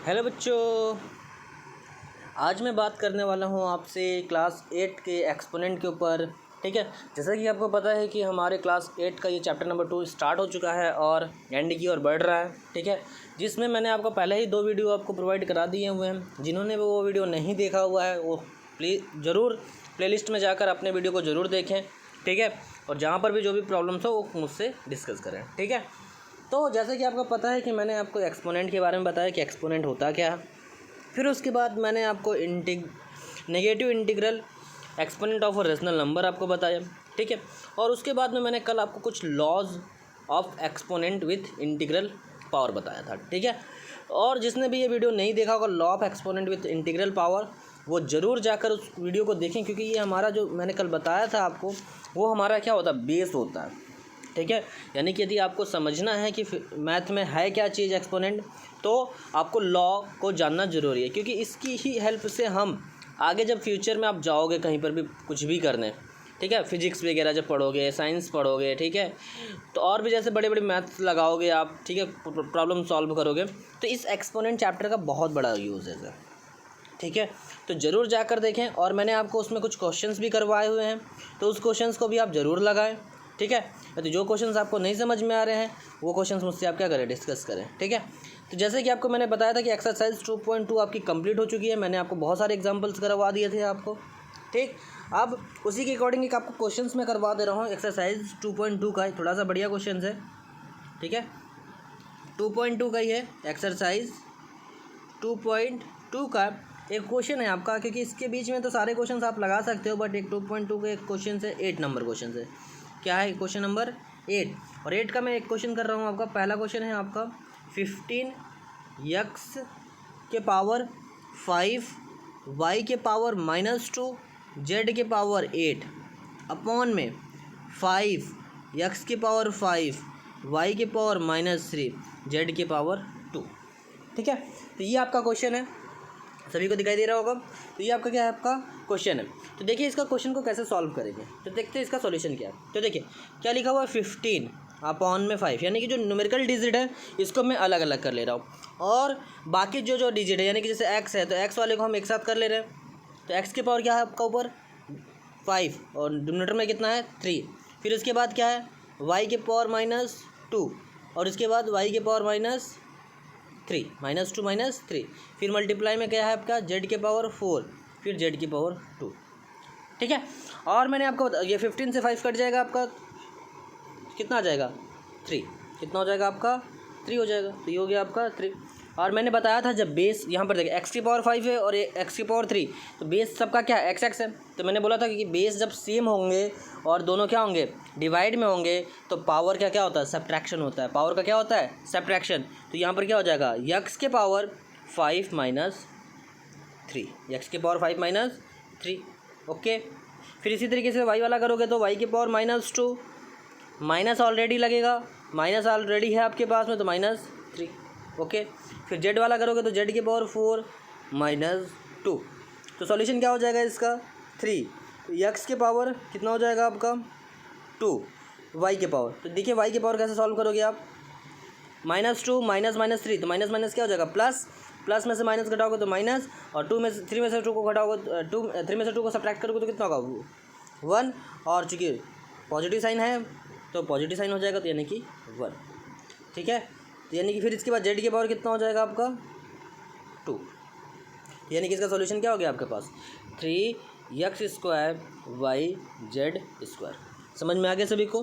Hello बच्चों, आज मैं बात करने वाला हूँ आपसे क्लास 8 के एक्सपोनेंट के ऊपर। ठीक है, जैसा कि आपको पता है कि हमारे क्लास 8 का ये चैप्टर नंबर 2 स्टार्ट हो चुका है और एंड की ओर बढ़ रहा है। ठीक है, जिसमें मैंने आपको पहले ही 2 वीडियो आपको प्रोवाइड करा दिए हुए हैं। जिन्होंने वो वीडियो नहीं देखा हुआ है वो ज़रूर प्लेलिस्ट में जाकर अपने वीडियो को ज़रूर देखें। ठीक है, और जहाँ पर भी जो भी प्रॉब्लम्स हो वो मुझसे डिस्कस करें। ठीक है, तो जैसे कि आपको पता है कि मैंने आपको एक्सपोनेंट के बारे में बताया कि एक्सपोनेंट होता क्या है। फिर उसके बाद मैंने आपको negative integral exponent of a rational number आपको बताया। ठीक है, और उसके बाद में मैंने कल आपको कुछ laws of exponent with integral power बताया था। ठीक है, और जिसने भी ये वीडियो नहीं देखा होगा law of exponent with integral power, वो ज़रूर जाकर उस वीडियो को देखें, क्योंकि ये हमारा जो मैंने कल बताया था आपको वो हमारा क्या होता है, बेस होता है। ठीक है, यानी कि यदि आपको समझना है कि मैथ में है क्या चीज़ एक्सपोनेंट, तो आपको लॉ को जानना ज़रूरी है, क्योंकि इसकी ही हेल्प से हम आगे जब फ्यूचर में आप जाओगे कहीं पर भी कुछ भी करने, ठीक है, फिजिक्स वगैरह जब पढ़ोगे, साइंस पढ़ोगे, ठीक है, तो और भी जैसे बड़े बड़े मैथ्स लगाओगे आप, ठीक है, प्रॉब्लम सॉल्व करोगे, तो इस एक्सपोनेंट चैप्टर का बहुत बड़ा यूज़ है। ठीक है, तो ज़रूर जाकर देखें, और मैंने आपको उसमें कुछ क्वेश्चंस भी करवाए हुए हैं, तो उस क्वेश्चंस को भी आप ज़रूर लगाएं। ठीक है, तो जो क्वेश्चंस आपको नहीं समझ में आ रहे हैं वो क्वेश्चंस मुझसे आप क्या करें, डिस्कस करें। ठीक है, तो जैसे कि आपको मैंने बताया था कि एक्सरसाइज 2.2 आपकी कंप्लीट हो चुकी है। मैंने आपको बहुत सारे एग्जांपल्स करवा दिए थे आपको। ठीक, अब उसी के अकॉर्डिंग एक आपको क्वेश्चंस मैं करवा दे रहा हूँ। एक्सरसाइज 2.2 का थोड़ा सा बढ़िया क्वेश्चन है। ठीक है, 2.2 का ही है, एक्सरसाइज 2.2 का एक क्वेश्चन है आपका, क्योंकि इसके बीच में तो सारे क्वेश्चंस आप लगा सकते हो, बट एक 2.2 का एक क्वेश्चन है, 8 नंबर क्वेश्चन है। क्या है क्वेश्चन नंबर 8, और 8 का मैं एक क्वेश्चन कर रहा हूँ आपका। पहला क्वेश्चन है आपका 15x के पावर 5 y के पावर -2 z के पावर 8 अपॉन में 5x के पावर 5 y के पावर -3 z के पावर 2। ठीक है, तो ये आपका क्वेश्चन है, सभी को दिखाई दे रहा होगा। तो ये आपका क्या है, आपका क्वेश्चन है। तो देखिए इसका क्वेश्चन को कैसे सॉल्व करेंगे, तो देखते हैं इसका सॉल्यूशन क्या है। तो देखिए क्या लिखा हुआ है, 15 अपॉन में 5, यानी कि जो न्यूमेरिकल डिजिट है इसको मैं अलग अलग कर ले रहा हूँ, और बाकी जो डिजिट है यानी कि जैसे x है तो x वाले को हम एक साथ कर ले रहे हैं। तो x की पावर क्या है आपका ऊपर 5, और डिनोमिनेटर में कितना है 3। फिर उसके बाद क्या है y के पावर -2, और उसके बाद y के पावर -3, -2 -3, फिर मल्टीप्लाई में क्या है आपका z के पावर 4, फिर z की पावर 2। ठीक है, और मैंने आपको ये 15 से 5 कट जाएगा, आपका कितना आ जाएगा 3, कितना हो जाएगा आपका 3 हो जाएगा। तो ये हो गया आपका 3। और मैंने बताया था जब बेस यहाँ पर देखिए x की पावर 5 है और ये x की पावर 3, तो बेस सबका क्या है x है। तो मैंने बोला था कि बेस जब सेम होंगे और दोनों क्या होंगे, डिवाइड में होंगे, तो पावर का क्या होता है, सब्ट्रैक्शन होता है। पावर का क्या होता है, सब्ट्रैक्शन। तो यहाँ पर क्या हो जाएगा, x के पावर 5 -3, x के पावर 5 -3। ओके, फिर इसी तरीके से y वाला करोगे तो y के पावर -2, माइनस ऑलरेडी लगेगा, माइनस ऑलरेडी है आपके पास में, तो -3। ओके, फिर z वाला करोगे तो z की पावर 4 -2। तो सॉल्यूशन क्या हो जाएगा इसका 3। तो x के पावर कितना हो जाएगा आपका 2, y के पावर। तो देखिए y के पावर कैसे सॉल्व करोगे आप, -2 -3, तो माइनस माइनस क्या हो जाएगा प्लस, प्लस में से माइनस घटाओगे तो माइनस, और 3 में से 2 को घटाओगे, 3 में से 2 को सब्ट्रैक्ट करोगे तो कितना होगा 1, और चूँकि पॉजिटिव साइन है तो पॉजिटिव साइन हो जाएगा, तो यानी कि 1। ठीक है, तो यानी कि फिर इसके बाद z की पावर कितना हो जाएगा आपका 2, यानी कि इसका सॉल्यूशन क्या हो गया आपके पास 3x² y z²। समझ में आ गया सभी को।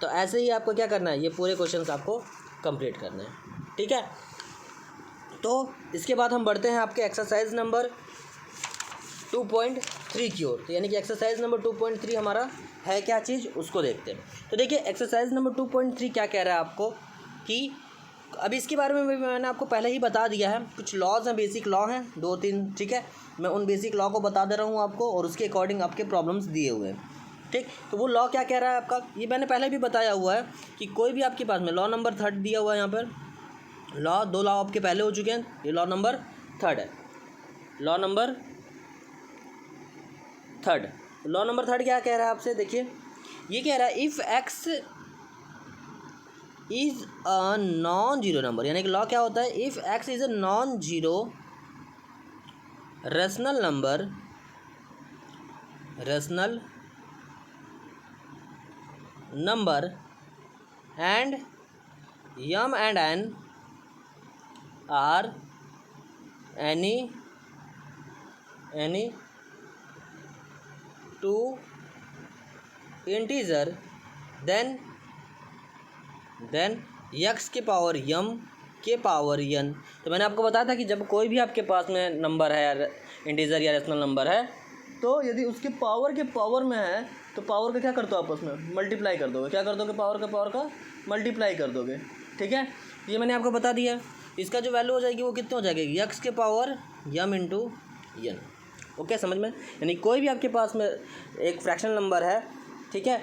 तो ऐसे ही आपको क्या करना है, ये पूरे क्वेश्चंस आपको कंप्लीट करने हैं। ठीक है, तो इसके बाद हम बढ़ते हैं आपके एक्सरसाइज नंबर 2.3 की ओर। तो यानी कि एक्सरसाइज नंबर 2.3 हमारा है क्या चीज़, उसको देखते हैं। तो देखिए एक्सरसाइज नंबर 2.3 क्या कह रहा है आपको, कि अभी इसके बारे में मैंने आपको पहले ही बता दिया है। कुछ लॉज हैं, बेसिक लॉ हैं 2-3। ठीक है, मैं उन बेसिक लॉ को बता दे रहा हूँ आपको, और उसके अकॉर्डिंग आपके प्रॉब्लम्स दिए हुए हैं। ठीक, तो वो लॉ क्या कह रहा है आपका, ये मैंने पहले भी बताया हुआ है कि कोई भी आपके पास में लॉ नंबर 3 दिया हुआ है, यहाँ पर लॉ 2 लॉ आपके पहले हो चुके हैं, ये लॉ नंबर 3 है। लॉ नंबर 3, लॉ नंबर 3 क्या कह रहा है आपसे, देखिए ये कह रहा है if x is a non zero number, यानी कि लॉ क्या होता है, if x is a non zero rational number, and m and n are any two integer, then x के पावर m के पावर n। तो मैंने आपको बताया था कि जब कोई भी आपके पास में नंबर है, इंटीजर या रेशनल नंबर है, तो यदि उसके पावर के पावर में है तो पावर का क्या कर दो, आपस में मल्टीप्लाई कर दोगे। क्या कर दोगे, पावर का मल्टीप्लाई कर दोगे। ठीक है, ये मैंने आपको बता दिया। इसका जो वैल्यू हो जाएगी वो कितने हो जाएगी, x के power m into n। Okay, समझ में। यानी कोई भी आपके पास में एक फ्रैक्शनल नंबर है, ठीक है,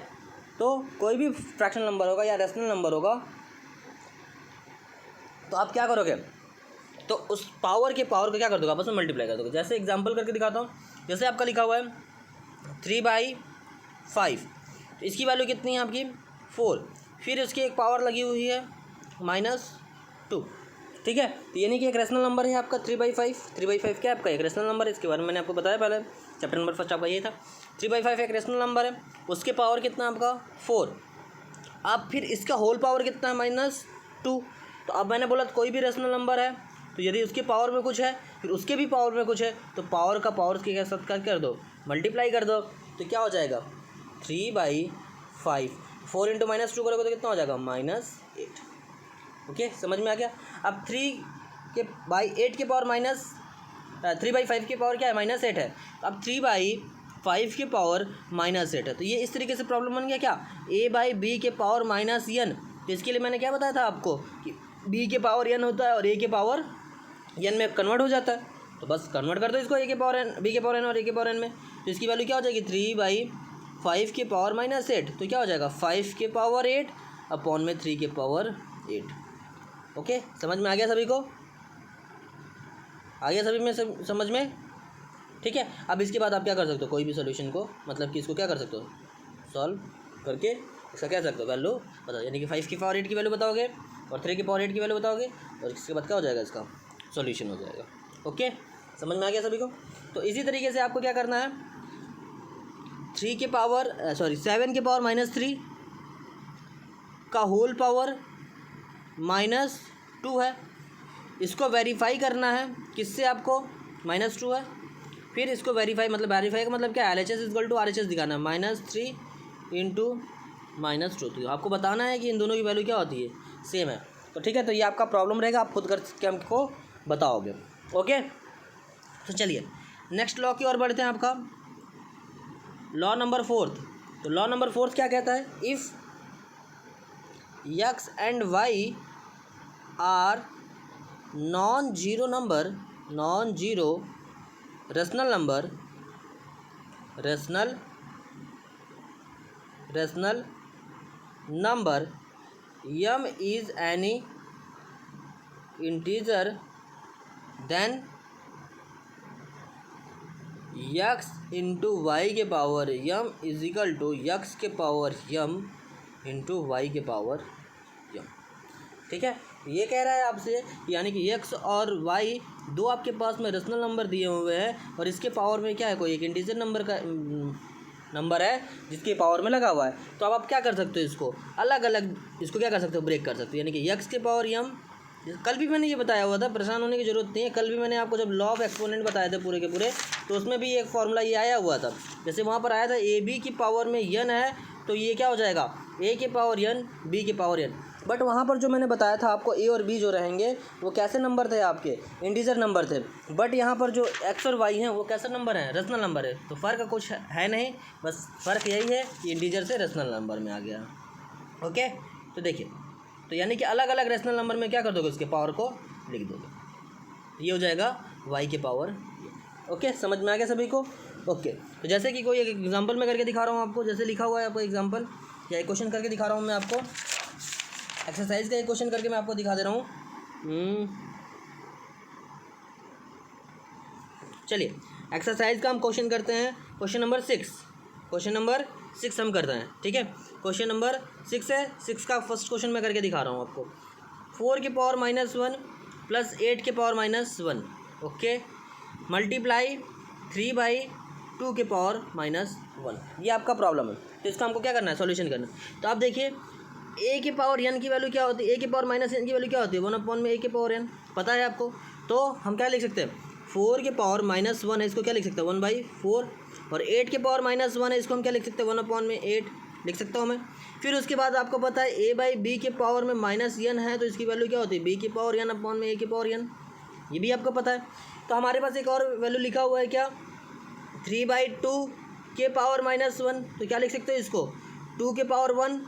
तो कोई भी फ्रैक्शनल नंबर होगा या रेशनल नंबर होगा, तो आप क्या करोगे, तो उस पावर को क्या कर दोगे, आपस में मल्टीप्लाई कर दोगे। जैसे एग्जांपल करके दिखाता हूँ। जैसे आपका लिखा हुआ है 3/5, तो इसकी वैल्यू कितनी है आपकी 4, फिर उसकी एक पावर लगी हुई है -2। ठीक है, तो यानी कि एक रेशनल नंबर है आपका 3/5। 3/5 क्या है आपका, एक रेशनल नंबर है। इसके बारे में मैंने आपको बताया पहले, चैप्टर नंबर 1 आपका ये था। 3/5 एक रेशनल नंबर है, उसके पावर कितना है आपका 4। अब फिर इसका होल पावर कितना है -2। तो अब मैंने बोला कोई भी रेशनल नंबर है, तो यदि उसके पावर में कुछ है फिर उसके भी पावर में कुछ है, तो पावर का पावर के साथ कर दो, मल्टीप्लाई कर दो, तो क्या हो जाएगा 3/5। 4 इंटू -2 करोगे तो कितना हो जाएगा -8। ओके, समझ में आ गया। अब 3/8 के पावर 3/5 की पावर क्या है -8 है। अब 3/5 के पावर -8 है, तो ये इस तरीके से प्रॉब्लम बन गया क्या, a/b के पावर -n। तो इसके लिए मैंने क्या बताया था आपको कि b के पावर n होता है और a के पावर n में कन्वर्ट हो जाता है। तो बस कन्वर्ट कर दो इसको a के पावर n, b के पावर n और a के पावर n में। तो इसकी वैल्यू क्या हो जाएगी 3/5 के पावर -8, तो क्या हो जाएगा 5 के पावर 8 अपॉन में 3 के पावर 8। ओके, समझ में आ गया सभी को, आ गया सभी में समझ में। ठीक है, अब इसके बाद आप क्या कर सकते हो, कोई भी सोल्यूशन को, मतलब कि इसको क्या कर सकते हो, सॉल्व करके इसका क्या सकते हो वैल्यू बताओ। यानी कि 5 की पावर 8 की वैल्यू बताओगे और 3 की पावर 8 की वैल्यू बताओगे, और इसके बाद क्या हो जाएगा, इसका सॉल्यूशन हो जाएगा। ओके, समझ में आ गया सभी को। तो इसी तरीके से आपको क्या करना है, 7 के पावर -3 का होल पावर -2 है, इसको वेरीफाई करना है किससे, आपको -2 है। फिर इसको वेरीफाई का मतलब क्या, LHS इक्वल टू RHS दिखाना है, -3 इंटू -2। तो आपको बताना है कि इन दोनों की वैल्यू क्या होती है, सेम है। तो ठीक है, तो ये आपका प्रॉब्लम रहेगा, आप खुद करके हमको बताओगे। ओके, तो चलिए नेक्स्ट लॉ की ओर बढ़ते हैं। आपका लॉ नंबर 4। तो लॉ नंबर 4 क्या कहता है, if x and y are non zero rational number m is any integer, then x into y के power m is equal to x के पावर m इंटू वाई के power m। ठीक है, ये कह रहा है आपसे, यानी कि x और y दो आपके पास में रेशनल नंबर दिए हुए हैं, और इसके पावर में क्या है, कोई एक इंटीजर नंबर है जिसके पावर में लगा हुआ है। तो अब आप क्या कर सकते हो, इसको अलग अलग इसको क्या कर सकते हो, ब्रेक कर सकते हो। यानी कि x के पावर m, कल भी मैंने ये बताया हुआ था, परेशान होने की ज़रूरत नहीं है। कल भी मैंने आपको जब लॉ ऑफ एक्सपोनेंट बताए थे पूरे के पूरे, तो उसमें भी एक फार्मूला ये आया हुआ था। जैसे वहाँ पर आया था ab की पावर में n है, तो ये क्या हो जाएगा a के पावर n b के पावर n। बट वहाँ पर जो मैंने बताया था आपको, a और b जो रहेंगे वो कैसे नंबर थे, आपके इंटीजर नंबर थे। बट यहाँ पर जो x और y हैं वो कैसे नंबर हैं, रेशनल नंबर है। तो फ़र्क कुछ है नहीं, बस फ़र्क यही है कि इंटीजर से रेशनल नंबर में आ गया। ओके, तो देखिए, तो यानी कि अलग अलग रेशनल नंबर में क्या कर दोगे, उसके पावर को लिख दोगे, ये हो जाएगा y के पावर। ओके, समझ में आ गया सभी को। ओके, तो जैसे कि कोई एक एग्जांपल में करके दिखा रहा हूँ आपको, जैसे लिखा हुआ है आपको एग्जांपल, या एक क्वेश्चन करके दिखा रहा हूँ मैं आपको, एक्सरसाइज का एक क्वेश्चन करके मैं आपको दिखा दे रहा हूँ। चलिए एक्सरसाइज का हम क्वेश्चन करते हैं, क्वेश्चन नंबर 6 हम करते हैं। ठीक है, क्वेश्चन नंबर 6 है। 6 का फर्स्ट क्वेश्चन मैं करके दिखा रहा हूँ आपको। 4 की पावर -1 प्लस 8 के पावर -1, ओके, मल्टीप्लाई 3/2 के पावर -1, ये आपका प्रॉब्लम है। तो इसका हमको क्या करना है, सॉल्यूशन करना है। तो आप देखिए a के पावर n की वैल्यू क्या होती है, a के पावर -n की वैल्यू क्या होती है, 1/a के पावर n, पता है आपको। तो हम क्या लिख सकते हैं, 4 के पावर -1 है, इसको क्या लिख सकते हैं 1/4, और 8 के पावर -1 है, इसको हम क्या लिख सकते हैं 1/8 लिख सकता हूँ मैं। फिर उसके बाद आपको पता है a/b के पावर में -n है, तो इसकी वैल्यू क्या होती है b की पावर n/a के पावर n, ये भी आपको पता है। तो हमारे पास एक और वैल्यू लिखा हुआ है क्या, 3/2 के पावर -1, तो क्या लिख सकते हो इसको 2 के पावर 1,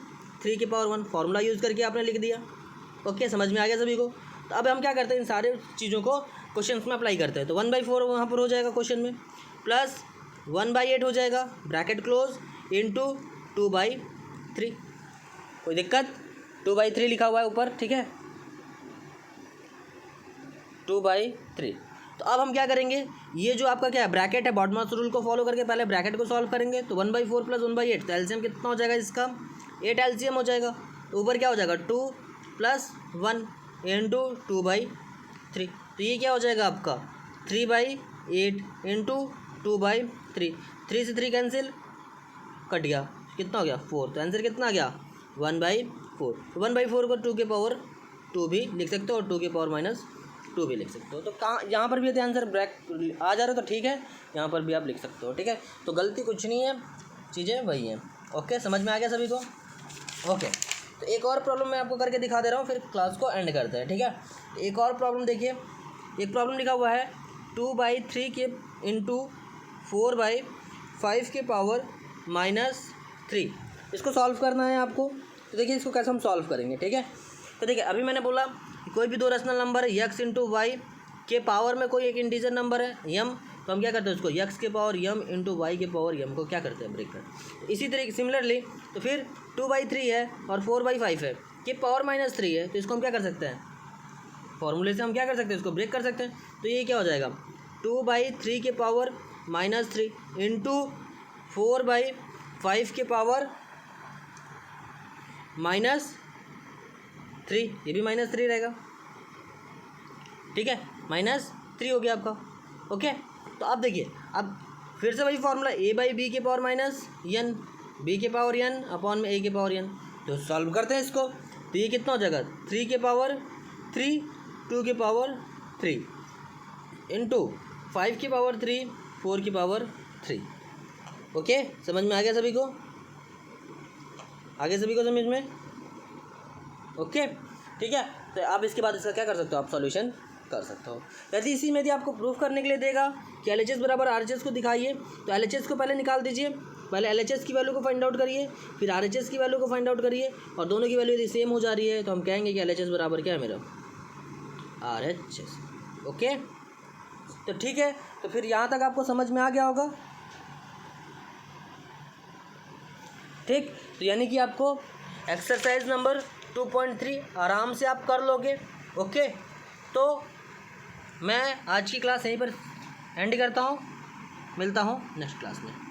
3 के पावर 1, फार्मूला यूज़ करके आपने लिख दिया। ओके, समझ में आ गया सभी को। तो अब हम क्या करते हैं, इन सारे चीज़ों को क्वेश्चन में अप्लाई करते हैं। तो 1/4 वहाँ पर हो जाएगा क्वेश्चन में, प्लस 1/8 हो जाएगा, ब्रैकेट क्लोज, इंटू 2/3, कोई दिक्कत, 2/3 लिखा हुआ है ऊपर, ठीक है, 2/3। तो अब हम क्या करेंगे, ये जो आपका क्या है ब्रैकेट है, बॉडमास रूल को फॉलो करके पहले ब्रैकेट को सॉल्व करेंगे। तो 1/4 प्लस 1/8, तो एलसीएम कितना हो जाएगा इसका, 8 एलसीएम हो जाएगा। तो ऊपर क्या हो जाएगा 2 + 1 इंटू 2/3, तो ये क्या हो जाएगा आपका 3/8 इंटू 2/3, 3 से 3 कैंसिल, कट गया, कितना हो गया 4, तो आंसर कितना आ गया 1/4। तो 1/4 को 2 के पावर 2 भी लिख सकते हो और 2 के पावर -2 भी लिख सकते हो। तो कहाँ यहाँ पर भी यदि आंसर ब्रैक आ जा रहा है तो ठीक है, यहाँ पर भी आप लिख सकते हो, ठीक है। तो गलती कुछ नहीं है, चीज़ें वही हैं। ओके, समझ में आ गया सभी को। ओके, तो एक और प्रॉब्लम मैं आपको करके दिखा दे रहा हूँ, फिर क्लास को एंड करते हैं, ठीक है। एक और प्रॉब्लम देखिए, एक प्रॉब्लम लिखा हुआ है 2/3 के इंटू 4/5 के पावर -3, इसको सॉल्व करना है आपको। तो देखिए इसको कैसे हम सॉल्व करेंगे, ठीक है। तो देखिए अभी मैंने बोला कोई भी दो रेशनल नंबर है x इंटू वाई के पावर में कोई एक इंटीजर नंबर है m, तो हम क्या करते हैं उसको x के पावर m इंटू वाई के पावर m को क्या करते हैं ब्रेक करते हैं। तो इसी तरीके सिमिलरली तो फिर 2/3 है और 4/5 है के पावर -3 है, तो इसको हम क्या कर सकते हैं, फॉर्मूले से हम क्या कर सकते हैं इसको ब्रेक कर सकते हैं। तो ये क्या हो जाएगा 2/3 के पावर -3 इंटू 4/5 के पावर -3, ये भी -3 रहेगा, ठीक है, -3 हो गया आपका। ओके, तो अब देखिए अब फिर से वही फार्मूला a/b के पावर -n, b के पावर n अपॉन में a के पावर n, तो सॉल्व करते हैं इसको। तो ये कितना हो जाएगा 3 के पावर 3, 2 के पावर 3 इंटू 5 के पावर 3, 4 की पावर 3। ओके, समझ में आ गया सभी को, आगे सभी को समझ में। ओके, ठीक है। तो आप इसके बाद इसका क्या कर सकते हो, आप सॉल्यूशन कर सकते हो। यदि इसी में यदि आपको प्रूफ करने के लिए देगा कि LHS बराबर RHS को दिखाइए, तो LHS को पहले निकाल दीजिए, पहले LHS की वैल्यू को फाइंड आउट करिए, फिर RHS की वैल्यू को फाइंड आउट करिए, और दोनों की वैल्यू यदि सेम हो जा रही है तो हम कहेंगे कि LHS बराबर क्या है मेरा RHS। ओके, तो ठीक है। तो फिर यहाँ तक आपको समझ में आ गया होगा, ठीक। तो यानी कि आपको एक्सरसाइज नंबर 2.3 आराम से आप कर लोगे। ओके, तो मैं आज की क्लास यहीं पर एंड करता हूँ, मिलता हूँ नेक्स्ट क्लास में।